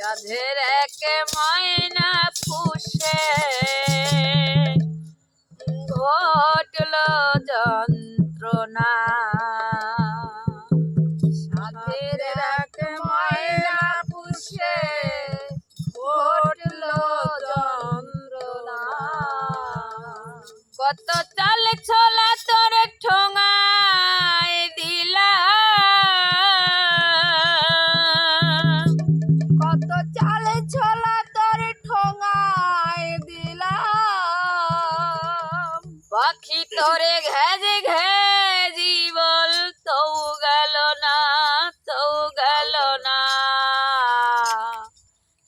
সাধের এক ময়না পুষে ঘটল যন্ত্রণা। সাধের এক ময়না পুষে ঘটল যন্ত্রণা। কত চাল ছোলা তোর ঠোঙায় দিলাম, কত চাল ছোলা তোর ঠোঙায় দিলাম। পাখি তোরে ঘেজি ঘেজি বল তৌ গেল না, তৌ গেল না।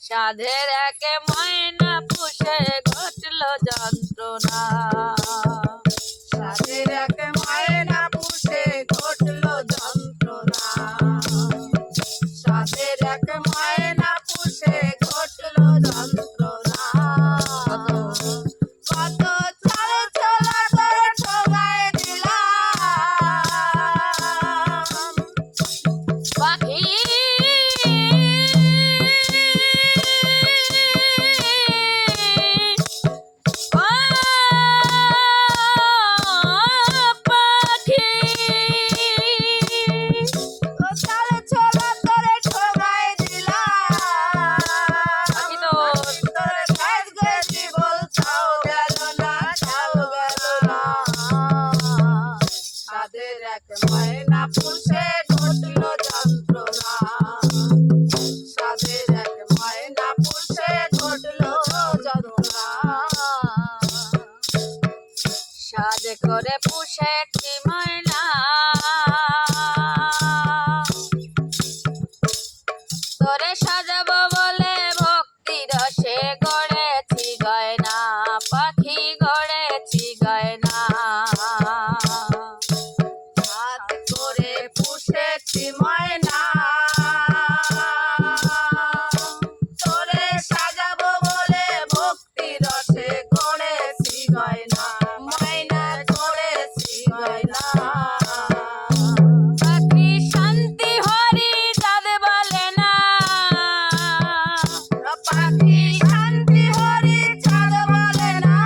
সাধের এক ময়না পুষে ঘটল যন্ত্রণা। সাধের এক ময়না পুষে ঘটল যন্ত্রণা। সাধের এক ময়না পুষে ঘটল যন্ত্রণা। কত চাল ছোলা তোর ঠোঙায় দিলাম, পাখি ময়না পুষে ঘটল যন্ত্রণা। সাধের এক ময়না পুষে ঘটল যন্ত্রণা। সাধ করে পুষে একটি ময়না, তোরে সাজাবো বলে ভক্তি রসে গড়েছি গয়না, পাখি গড়েছি গয়না। ময়না তোরে সাজাবো বলে ভক্তি রসে গড়েছি গয়না, ময়না গড়েছি গয়না। পাখি শান্তি হরি চাঁদ বলে না, পাখি শান্তি হরি চাঁদ বলে না।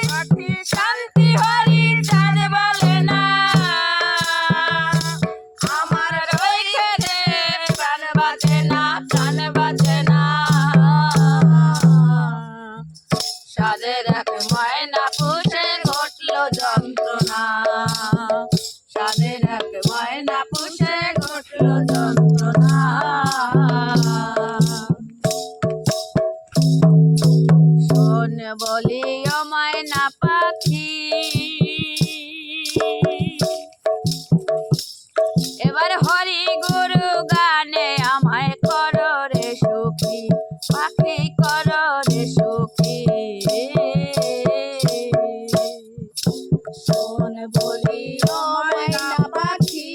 পাখি শান্তি হরি চাঁদ বলে না। আমার ওইখানে প্রাণ বাজে না, প্রাণ বাজে না। সাধের এক ময়না পুষে ঘটল যন্ত্রণা। সাধের এক ময়না পুষে ঘটল যন্ত্রণা। শোন বলি ও ময়না পাখি, এবার হরি গুরু গানে আমায় করো রে সুখী, পাখি করো রে সুখী। শোন বলি ও ময়না পাখি,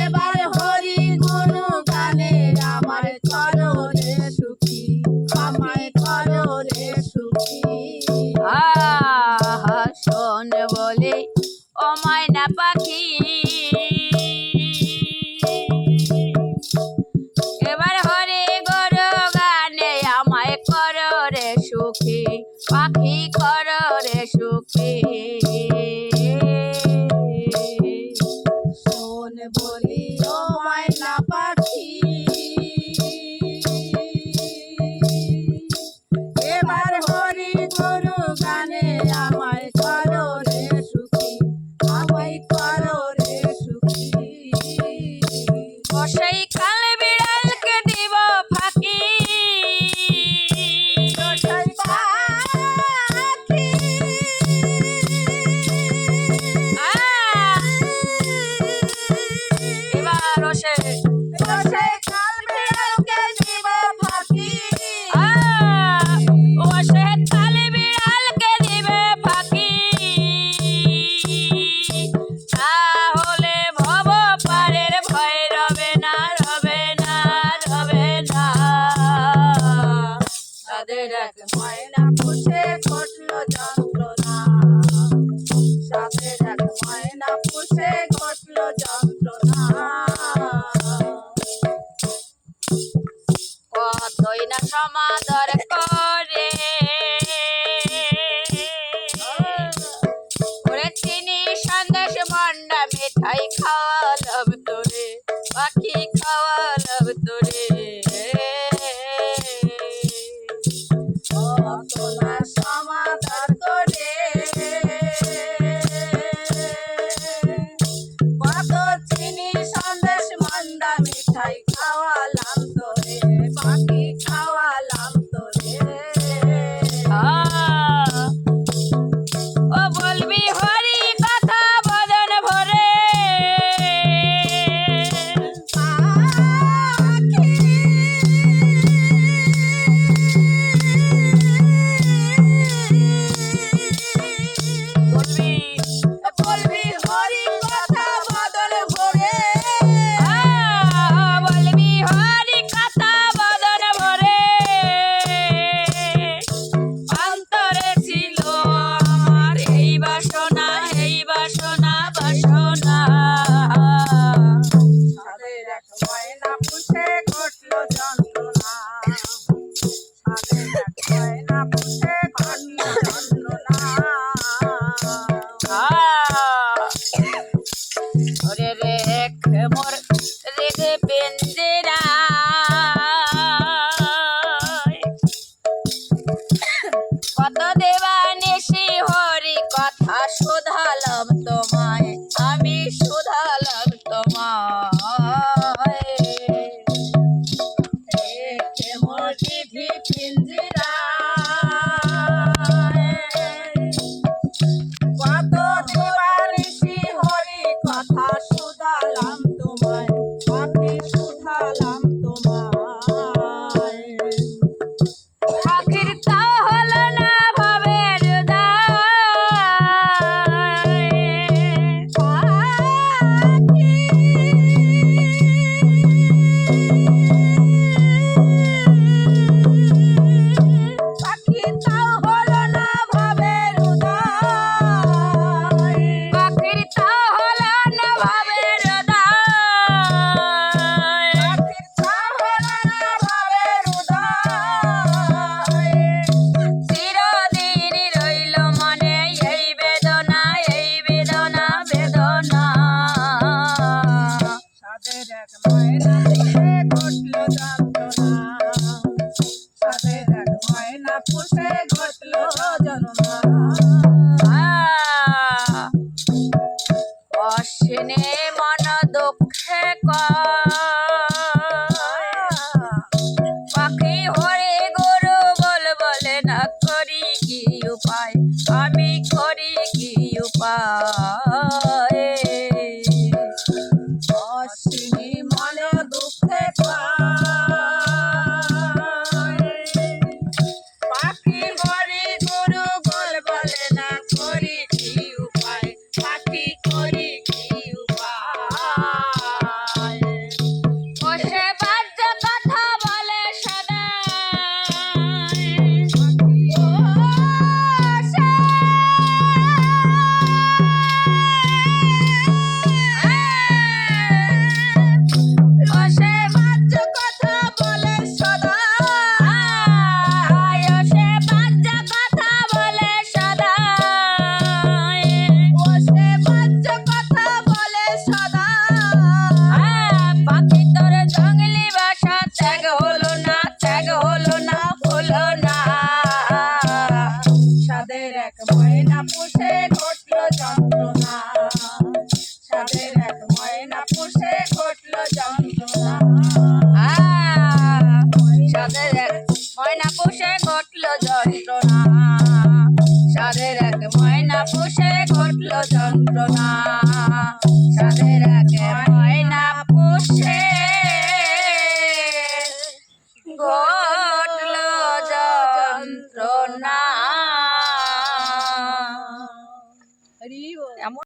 এবার হরি গুরু গানে আমায় করো রে সুখী, আমায় করো রে সুখী। শোন বলি ও ময়না পাখি, এবার হরি গুরু গানে আমায় করো রে সুখী, পাখি করো রে সুখী। শোন বলি ও ময়না পাখি, এবার হরি গুরু গানে আমায় করো রে সুখী, আমায় করো রে সুখী। সেই কাল বিড়ালকে দিব ফাঁকি, সেই সাদের এক ময়না পুষে ঘটলো যন্ত্রণা, সাদের এক ময়না পুষে ঘটলো যন্ত্রণা। কতই না সমাদর করে ওরে চিনি সন্দেশ মন্ডা মিঠাই খাওয়ালাম তোরে, পাখি খাওয়ালাম তোরে। কত না সমাদর করে কত চিনি সন্দেশ মন্ডা মিঠাই খাওয়ালাম তোরে, পাখি খাওয়ালাম তোরে। ও বলবি হরি কথা বদন ভরে বলবি হরি কথা বদন ভরে, বলবি হরি কথা বদন ভরে। অন্তরে ছিল আমার এই বাসনা, এই বাসনা বাসনা। সাদের এক ময়না পুষে ঘটলো যন্ত্রণা, সাদের এক ময়না পুষে ঘটলো যন্ত্রণা। ওরে রেখ মোর রেখে পেঞ্জেরা কত দেবানিশি হরি কথা শোধালাম তোমায়, আমি শোধালাম তোমায়। রেখে মোর রেখে পেঞ্জেরা কত দেবানিশি হরি কথা শোধালাম তোমায়, পাখি শোধালাম তোমায়। পাখির তা হলো না ভবের উদয়, পাখি তাও হলো না ভবের উদয়, পাখির তাও হলো না ভবের উদয়, পাখির তাও হলো না ভবের উদয়। চিরদিন রইল মনে এই বেদনা, এই বেদনা বেদনা। সাদের এক ময়না পুষে ঘটলো যন্ত্রণা, সাদের এক ময়না পুষে ঘটলো যন্ত্রণা। অশ্বিনে মন দুঃখে পাখি হরে গরু বল বলে না করি কি উপায়, আমি করি কি উপায়। অশ্বিনী মন দুঃখে পাখি হরে গরু বল বলে না করি কি উপায়, পাখি করি কি উপায়। বসে বাজ্য কথা বলে সদা বসে বাজ্য কথা বলে সদা, বসে বাজ্য কথা বলে সদা, বসে বাজ্য কথা বলে সদা। পাখি তোর জঙ্গলি বাসা ত্যাগ